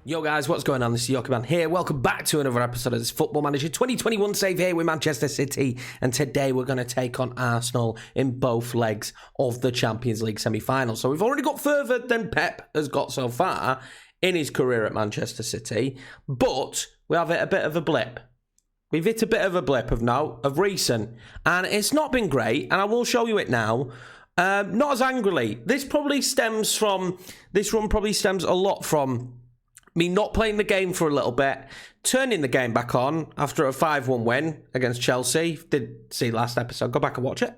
Yo guys, what's going on? This is Yoki Man here. Welcome back to another episode of this Football Manager 2021 save here with Manchester City. And today we're going to take on Arsenal in both legs of the Champions League semi-final. So we've already got further than Pep has got so far in his career at Manchester City. But we have hit a bit of a blip. We've hit a bit of a blip of recent. And it's not been great. And I will show you it now. Not as angrily. This run probably stems a lot from me not playing the game for a little bit, turning the game back on after a 5-1 win against Chelsea. Did see last episode, go back and watch it.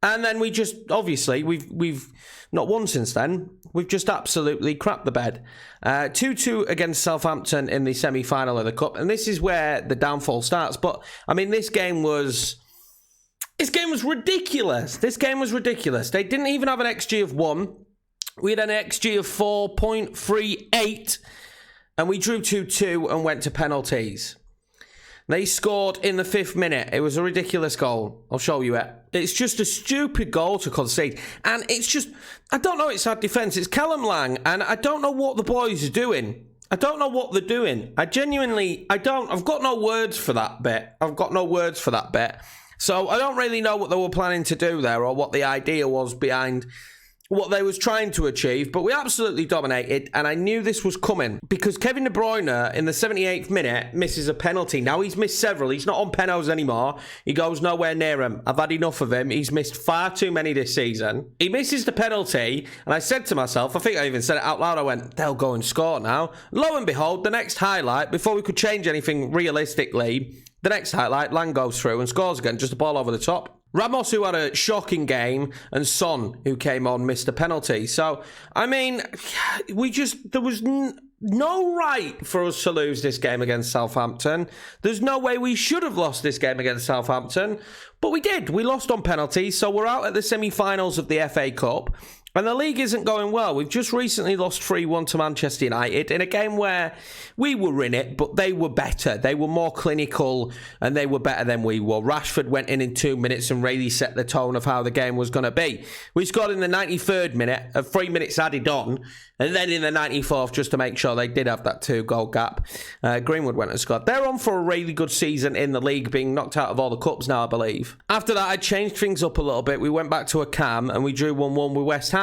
And then we just, obviously, we've not won since then. We've just absolutely crapped the bed. 2-2 against Southampton in the semi-final of the Cup. And this is where the downfall starts. But, I mean, this game was ridiculous. This game was ridiculous. They didn't even have an XG of 1. We had an XG of 4.38. And we drew 2-2 and went to penalties. They scored in the 5th minute. It was a ridiculous goal. I'll show you it. It's just a stupid goal to concede. And it's just, I don't know, it's our defence. It's Callum Lang. And I don't know what the boys are doing. I don't know what they're doing. I've got no words for that bit. So I don't really know what they were planning to do there or what the idea was behind what they was trying to achieve, but we absolutely dominated, and I knew this was coming because Kevin De Bruyne in the 78th minute misses a penalty. Now he's missed several. He's not on penos anymore. He goes nowhere near him. I've had enough of him. He's missed far too many this season. He misses the penalty, and I said to myself, I think I even said it out loud, I went, they'll go and score now. Lo and behold, the next highlight, before we could change anything realistically, the next highlight, Lang goes through and scores again, just a ball over the top. Ramos, who had a shocking game, and Son, who came on, missed a penalty. So, I mean, there was no right for us to lose this game against Southampton. There's no way we should have lost this game against Southampton. But we did. We lost on penalties, so we're out at the semi-finals of the FA Cup. And the league isn't going well. We've just recently lost 3-1 to Manchester United in a game where we were in it, but they were better. They were more clinical and they were better than we were. Rashford went in 2 minutes and really set the tone of how the game was going to be. We scored in the 93rd minute, 3 minutes added on, and then in the 94th, just to make sure they did have that 2-goal gap, Greenwood went and scored. They're on for a really good season in the league, being knocked out of all the cups now, I believe. After that, I changed things up a little bit. We went back to a cam and we drew 1-1 with West Ham.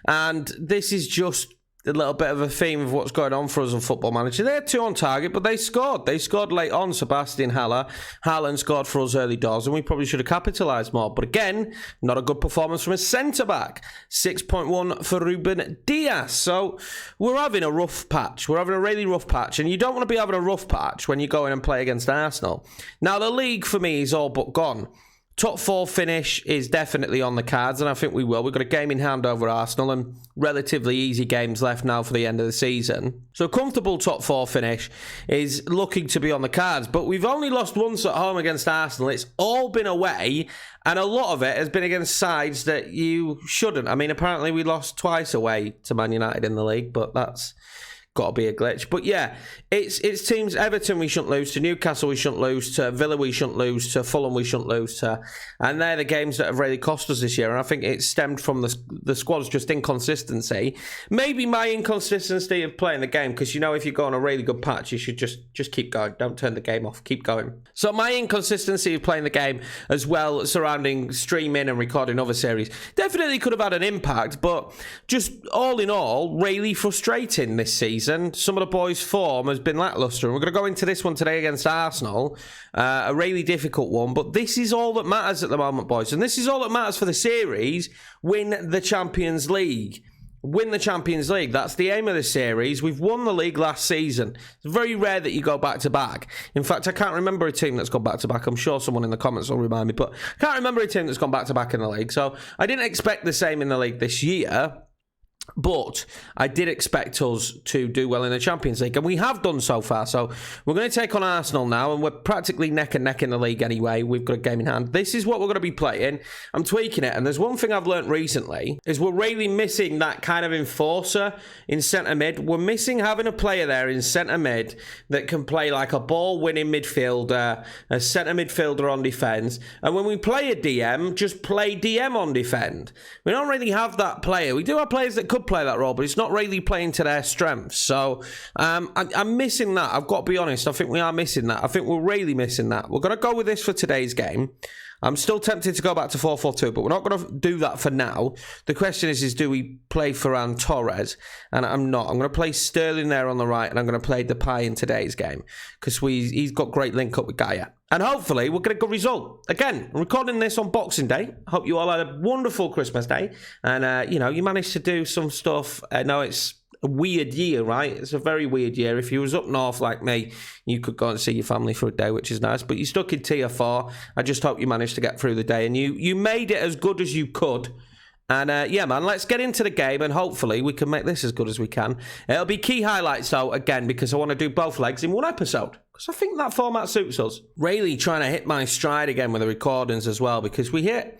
And this is just a little bit of a theme of what's going on for us on Football Manager. They had 2 on target, but they scored. They scored late on. Sebastian Haller. Harlan scored for us early doors, and we probably should have capitalised more. But again, not a good performance from a centre-back. 6.1 for Ruben Dias. So we're having a rough patch. We're having a really rough patch, and you don't want to be having a rough patch when you go in and play against Arsenal. Now, the league, for me, is all but gone. Top 4 finish is definitely on the cards, and I think we will. We've got a game in hand over Arsenal and relatively easy games left now for the end of the season. So a comfortable top 4 finish is looking to be on the cards, but we've only lost once at home against Arsenal. It's all been away, and a lot of it has been against sides that you shouldn't. I mean, apparently we lost twice away to Man United in the league, but that's got to be a glitch. But yeah, it's teams. Everton we shouldn't lose to, Newcastle we shouldn't lose to, Villa we shouldn't lose to, Fulham we shouldn't lose to, and they're the games that have really cost us this year. And I think it stemmed from the squad's just inconsistency. Maybe my inconsistency of playing the game, because you know if you go on a really good patch, you should just keep going. Don't turn the game off. Keep going. So my inconsistency of playing the game as well, surrounding streaming and recording other series, definitely could have had an impact. But just all in all, really frustrating this season. Some of the boys' form has been lacklustre. And we're going to go into this one today against Arsenal. A really difficult one. But this is all that matters at the moment, boys. And this is all that matters for the series. Win the Champions League. Win the Champions League. That's the aim of the series. We've won the league last season. It's very rare that you go back-to-back. In fact, I can't remember a team that's gone back-to-back. I'm sure someone in the comments will remind me. But I can't remember a team that's gone back-to-back in the league. So I didn't expect the same in the league this year. But I did expect us to do well in the Champions League, and we have done so far. So we're going to take on Arsenal now, and we're practically neck and neck in the league anyway. We've got a game in hand. This is what we're going to be playing. I'm tweaking it, and there's one thing I've learnt recently, is we're really missing that kind of enforcer in centre mid. We're missing having a player there in centre mid that can play like a ball-winning midfielder, a centre midfielder on defence, and when we play a DM, just play DM on defend. We don't really have that player. We do have players that could could play that role, but it's not really playing to their strengths. So I'm missing that. I've got to be honest. I think we are missing that. I think we're really missing that. We're going to go with this for today's game. I'm still tempted to go back to 4-4-2, but we're not going to do that for now. The question is do we play Ferran Torres? And I'm not. I'm going to play Sterling there on the right, and I'm going to play Depay in today's game because he's got great link up with Gaia. And hopefully we'll get a good result. Again, I'm recording this on Boxing Day. Hope you all had a wonderful Christmas day. And, you managed to do some stuff. I know it's a weird year, right? It's a very weird year. If you was up north like me, you could go and see your family for a day, which is nice. But you're stuck in tier 4. I just hope you managed to get through the day. And you made it as good as you could. And yeah, man, let's get into the game. And hopefully we can make this as good as we can. It'll be key highlights, though, again, because I want to do both legs in one episode. Because I think that format suits us. Really trying to hit my stride again with the recordings as well. Because we didn't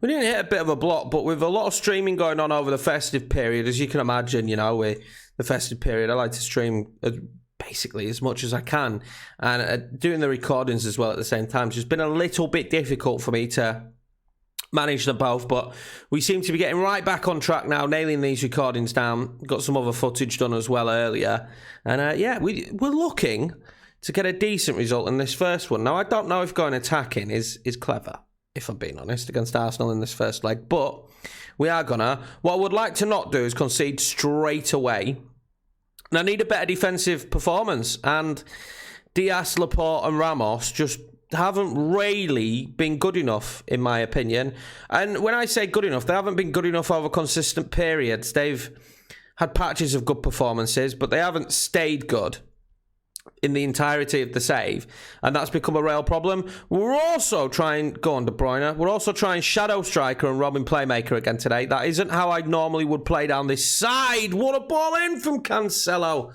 hit a bit of a block, but with a lot of streaming going on over the festive period, as you can imagine, with the festive period, I like to stream basically as much as I can. And doing the recordings as well at the same time. It's just been a little bit difficult for me to manage them both, but we seem to be getting right back on track now, nailing these recordings down. Got some other footage done as well earlier. And yeah, we're looking to get a decent result in this first one. Now, I don't know if going attacking is clever, if I'm being honest, against Arsenal in this first leg. But we are gonna. What I would like to not do is concede straight away. And I need a better defensive performance. And Diaz, Laporte and Ramos just haven't really been good enough, in my opinion. And when I say good enough, they haven't been good enough over consistent periods. They've had patches of good performances, but they haven't stayed good in the entirety of the save, and that's become a real problem. We're also trying, go on De Bruyne, we're also trying shadow striker and robbing playmaker again today. That isn't how I normally would play down this side. What a ball in from Cancelo.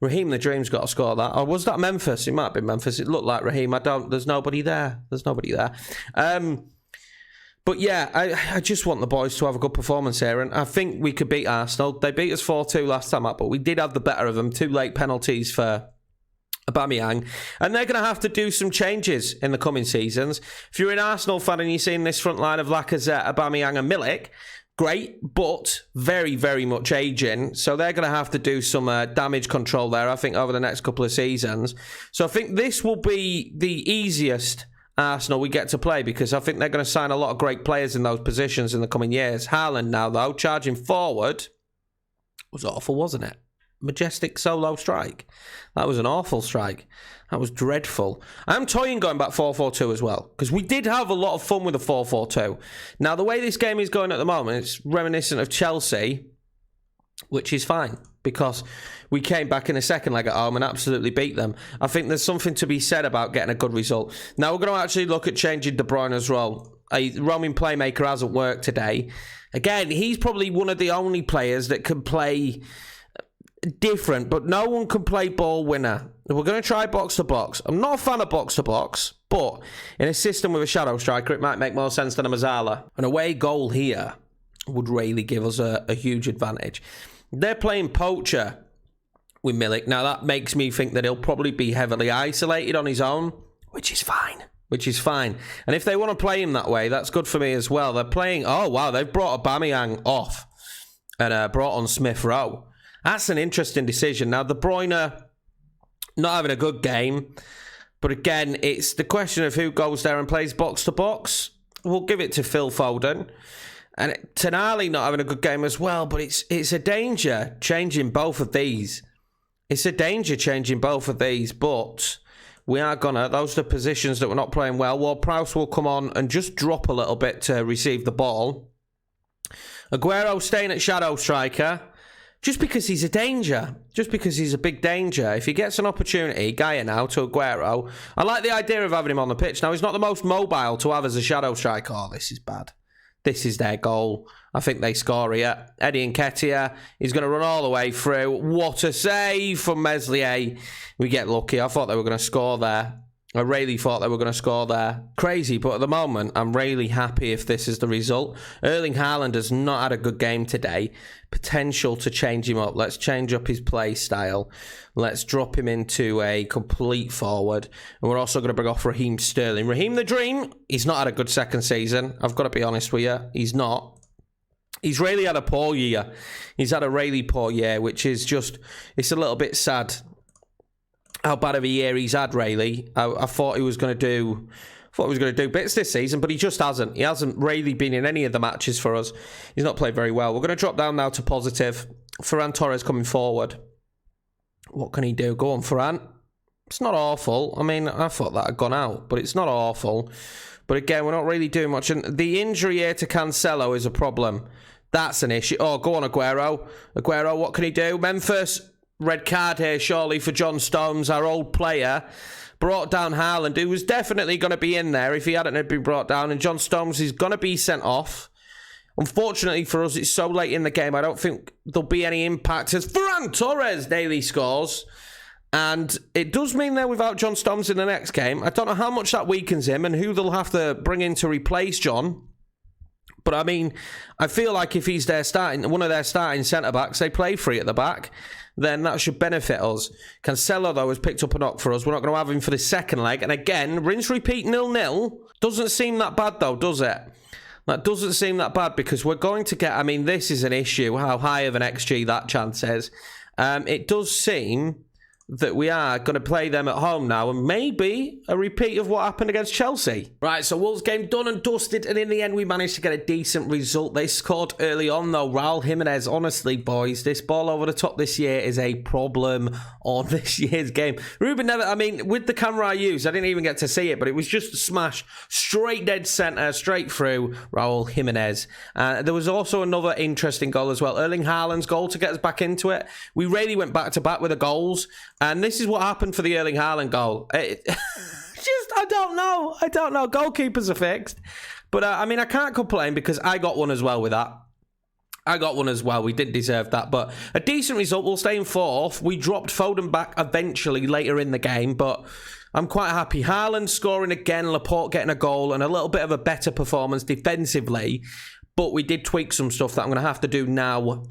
Raheem the Dream's got to score that. Or was that Memphis? It might have been Memphis. It looked like Raheem. There's nobody there. But yeah, I just want the boys to have a good performance here, and I think we could beat Arsenal. They beat us 4-2 last time up, but we did have the better of them. 2 late penalties for Aubameyang, and they're going to have to do some changes in the coming seasons. If you're an Arsenal fan and you're seeing this front line of Lacazette, Aubameyang and Milik, great, but very, very much aging. So they're going to have to do some damage control there, I think, over the next couple of seasons. So I think this will be the easiest Arsenal we get to play, because I think they're going to sign a lot of great players in those positions in the coming years. Harlan now, though, charging forward, was awful, wasn't it? Majestic solo strike. That was an awful strike. That was dreadful. I'm toying going back 4-4-2 as well, because we did have a lot of fun with the 4-4-2. Now, the way this game is going at the moment, it's reminiscent of Chelsea, which is fine, because we came back in the second leg at home and absolutely beat them. I think there's something to be said about getting a good result. Now, we're going to actually look at changing De Bruyne's role. A roaming playmaker hasn't worked today. Again, he's probably one of the only players that can play different, but no one can play ball winner. We're going to try box to box. I'm not a fan of box to box, but in a system with a shadow striker, it might make more sense than a Mazzala. An away goal here would really give us a huge advantage. They're playing poacher with Milik. Now, that makes me think that he'll probably be heavily isolated on his own, which is fine. And if they want to play him that way, that's good for me as well. They're playing, oh wow, they've brought Aubameyang off and brought on Smith Rowe. That's an interesting decision. Now, De Bruyne not having a good game, but again, it's the question of who goes there and plays box to box. We'll give it to Phil Foden. And Tonali not having a good game as well, but it's a danger changing both of these. But we are those are the positions that we're not playing well. Ward-Prowse will come on and just drop a little bit to receive the ball. Aguero staying at shadow striker. Just because he's a danger. Just because he's a big danger. If he gets an opportunity, Gaia now to Aguero. I like the idea of having him on the pitch. Now, he's not the most mobile to have as a shadow striker. Oh, this is bad. This is their goal. I think they score here. Eddie Nketiah, he's going to run all the way through. What a save from Meslier. We get lucky. I thought they were going to score there. I really thought they were going to score there. Crazy, but at the moment, I'm really happy if this is the result. Erling Harlan has not had a good game today. Potential to change him up. Let's change up his play style. Let's drop him into a complete forward. And we're also going to bring off Raheem Sterling. Raheem the Dream, he's not had a good second season. I've got to be honest with you. He's not. He's really had a poor year. He's had a really poor year, which is just, it's a little bit sad how bad of a year he's had, really. I thought he was going to do bits this season, but he just hasn't. He hasn't really been in any of the matches for us. He's not played very well. We're going to drop down now to positive. Ferran Torres coming forward. What can he do? Go on, Ferran. It's not awful. I mean, I thought that had gone out, but it's not awful. But again, we're not really doing much. And the injury here to Cancelo is a problem. That's an issue. Oh, go on, Aguero. Aguero, what can he do? Memphis, red card here, surely, for John Stones, our old player. Brought down Harlan, who was definitely going to be in there if he hadn't been brought down. And John Stones is going to be sent off. Unfortunately for us, it's so late in the game, I don't think there'll be any impact as Ferran Torres daily scores. And it does mean they're without John Stones in the next game. I don't know how much that weakens him and who they'll have to bring in to replace John. But I mean, I feel like if he's one of their starting centre-backs, they play free at the back, then that should benefit us. Cancelo, though, has picked up a knock for us. We're not going to have him for the second leg. And again, rinse, repeat, 0-0. Doesn't seem that bad, though, does it? That doesn't seem that bad because we're going to get... I mean, this is an issue, how high of an XG that chance is. It does seem that we are going to play them at home now and maybe a repeat of what happened against Chelsea. Right, so Wolves game done and dusted, and in the end we managed to get a decent result. They scored early on though. Raul Jimenez, honestly boys, this ball over the top this year is a problem on this year's game. Ruben never, I mean, with the camera I used, I didn't even get to see it, but it was just a smash straight dead centre, straight through Raul Jimenez. There was also another interesting goal as well. Erling Harlan's goal to get us back into it. We really went back to back with the goals. And this is what happened for the Erling Harlan goal. I don't know. Goalkeepers are fixed. But, I mean, I can't complain because I got one as well with that. We didn't deserve that. But a decent result. We'll stay in fourth. We dropped Foden back eventually later in the game. But I'm quite happy. Harlan scoring again. Laporte getting a goal. And a little bit of a better performance defensively. But we did tweak some stuff that I'm going to have to do now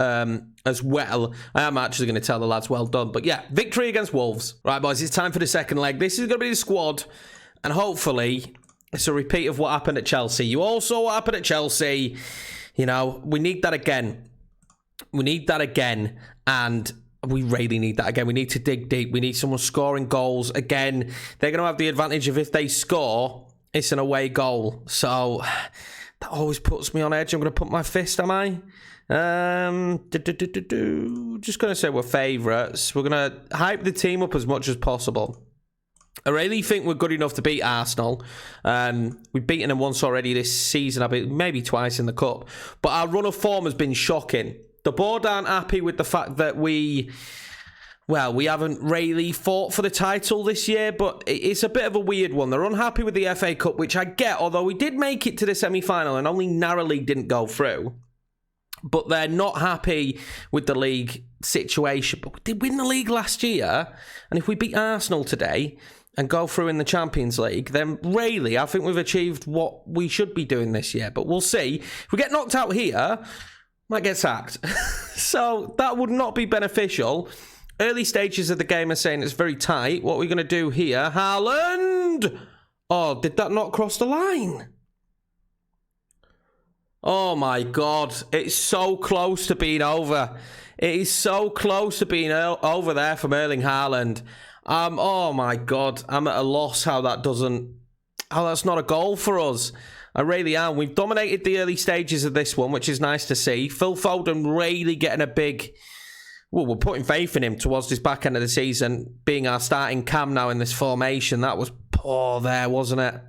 as well. I am actually going to tell the lads well done. But yeah, victory against Wolves. Right, boys, it's time for the second leg. This is going to be the squad. And hopefully, it's a repeat of what happened at Chelsea. You all saw what happened at Chelsea. You know, we need that again. And we really need that again. We need to dig deep. We need someone scoring goals. Again, they're going to have the advantage of if they score, it's an away goal. So... that always puts me on edge. I'm going to put my fist, am I? Just going to say we're favourites. We're going to hype the team up as much as possible. I really think we're good enough to beat Arsenal. We've beaten them once already this season, maybe twice in the Cup. But our run of form has been shocking. The board aren't happy with the fact that we haven't really fought for the title this year, but it's a bit of a weird one. They're unhappy with the FA Cup, which I get, although we did make it to the semi-final and only narrowly didn't go through. But they're not happy with the league situation. But we did win the league last year, and if we beat Arsenal today and go through in the Champions League, then really, I think we've achieved what we should be doing this year. But we'll see. If we get knocked out here, might get sacked. So that would not be beneficial. Early stages of the game are saying it's very tight. What are we going to do here? Haaland! Oh, did that not cross the line? Oh my God. It's so close to being over. It is so close to being over there from Erling Haaland. Oh my God. I'm at a loss how that's not a goal for us. I really am. We've dominated the early stages of this one, which is nice to see. Phil Foden really getting a big... Well, we're putting faith in him towards this back end of the season, being our starting cam now in this formation. That was poor there, wasn't it?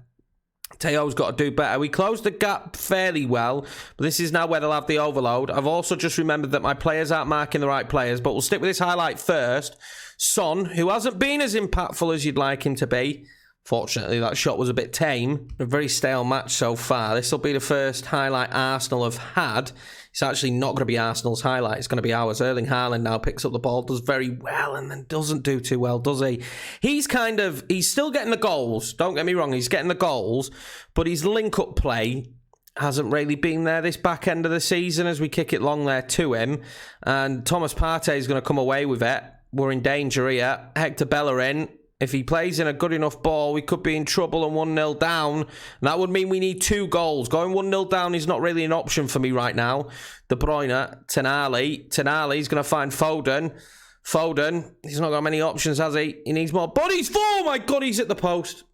Teo's got to do better. We closed the gap fairly well, but this is now where they'll have the overload. I've also just remembered that my players aren't marking the right players, but we'll stick with this highlight first. Son, who hasn't been as impactful as you'd like him to be. Fortunately, that shot was a bit tame. A very stale match so far. This will be the first highlight Arsenal have had. It's actually not going to be Arsenal's highlight. It's going to be ours. Erling Harlan now picks up the ball, does very well, and then doesn't do too well, does he? He's still getting the goals. Don't get me wrong, he's getting the goals, but his link-up play hasn't really been there this back end of the season as we kick it long there to him. And Thomas Partey is going to come away with it. We're in danger here. Hector Bellerin. If he plays in a good enough ball, we could be in trouble and 1-0 down. And that would mean we need 2 goals. Going 1-0 down is not really an option for me right now. De Bruyne, Tenali's going to find Foden. Foden, he's not got many options, has he? He needs more bodies. Oh my God, he's at the post.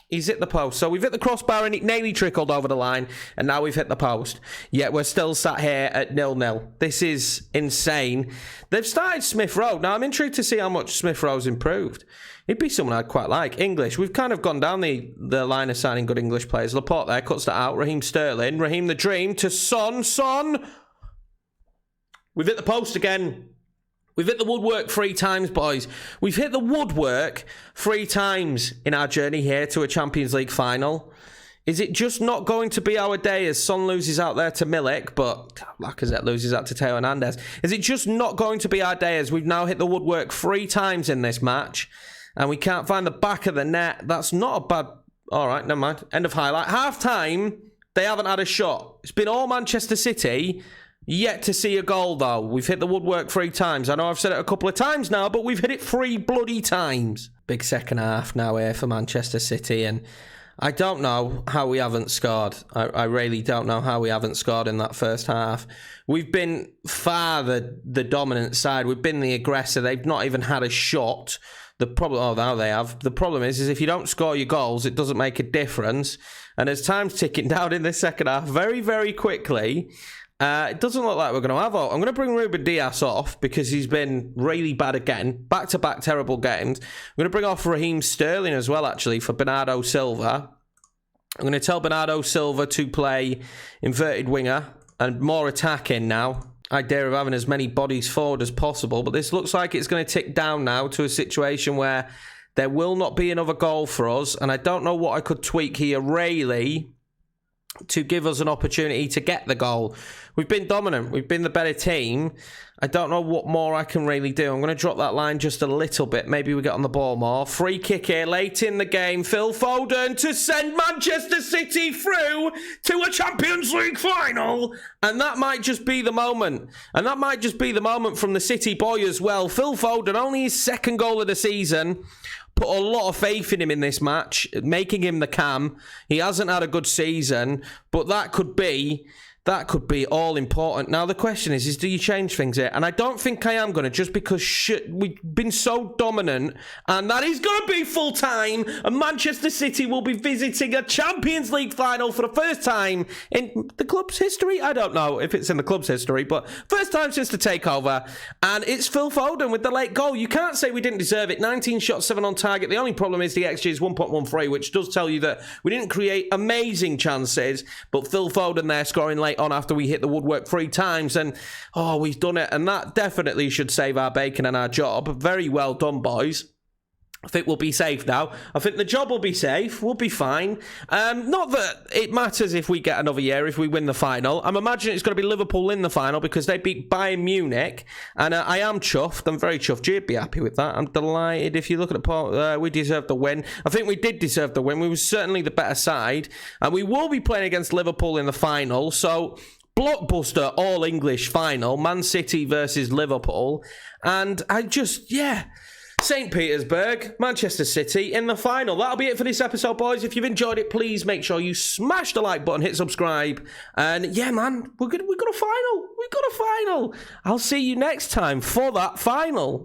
He's hit the post. So we've hit the crossbar and it nearly trickled over the line. And now we've hit the post. Yet we're still sat here at 0-0. This is insane. They've started Smith Rowe. Now I'm intrigued to see how much Smith Rowe's improved. He'd be someone I'd quite like. English. We've kind of gone down the line of signing good English players. Laporte there cuts that out. Raheem Sterling. Raheem the Dream to Son. Son. We've hit the post again. We've hit the woodwork 3 times, boys. We've hit the woodwork 3 times in our journey here to a Champions League final. Is it just not going to be our day as Son loses out there to Milik, but Lacazette loses out to Teo Hernandez? Is it just not going to be our day as we've now hit the woodwork 3 times in this match and we can't find the back of the net? That's not a bad... All right, never mind. End of highlight. Half-time, they haven't had a shot. It's been all Manchester City... Yet to see a goal, though. We've hit the woodwork 3 times. I know I've said it a couple of times now, but we've hit it 3 bloody times. Big second half now here for Manchester City, and I don't know how we haven't scored. I really don't know how we haven't scored in that first half. We've been far the dominant side. We've been the aggressor. They've not even had a shot. The problem, oh, now they have. The problem is if you don't score your goals, it doesn't make a difference. And as time's ticking down in this second half, very, very quickly... it doesn't look like we're going to have it. I'm going to bring Ruben Dias off because he's been really bad again. Back-to-back terrible games. I'm going to bring off Raheem Sterling as well, actually, for Bernardo Silva. I'm going to tell Bernardo Silva to play inverted winger and more attacking now. Idea of having as many bodies forward as possible. But this looks like it's going to tick down now to a situation where there will not be another goal for us. And I don't know what I could tweak here, really, to give us an opportunity to get the goal. We've been dominant. We've been the better team. I don't know what more I can really do. I'm going to drop that line just a little bit. Maybe we get on the ball more. Free kick here late in the game. Phil Foden to send Manchester City through to a Champions League final. And that might just be the moment. And that might just be the moment from the City boy as well. Phil Foden, only his 2nd goal of the season. Put a lot of faith in him in this match, making him the cam. He hasn't had a good season, but that could be all important. Now, the question is do you change things here? And I don't think I am going to, just because we've been so dominant, and that is going to be full time, and Manchester City will be visiting a Champions League final for the first time in the club's history. I don't know if it's in the club's history, but first time since the takeover, and it's Phil Foden with the late goal. You can't say we didn't deserve it. 19 shots, 7 on target. The only problem is the XG is 1.13, which does tell you that we didn't create amazing chances, but Phil Foden there scoring late on after we hit the woodwork 3 times, and we've done it, and that definitely should save our bacon and our job. Very well done, boys. I think we'll be safe now. I think the job will be safe. We'll be fine. Not that it matters if we get another year, if we win the final. I'm imagining it's going to be Liverpool in the final because they beat Bayern Munich. And I am chuffed. I'm very chuffed. You'd be happy with that. I'm delighted. If you look at the we deserved the win. I think we did deserve the win. We were certainly the better side. And we will be playing against Liverpool in the final. So... blockbuster all-English final, Man City versus Liverpool, and St. Petersburg, Manchester City in the final. That'll be it for this episode, boys. If you've enjoyed it, please make sure you smash the like button, hit subscribe, and yeah, man, we got a final. I'll see you next time for that final.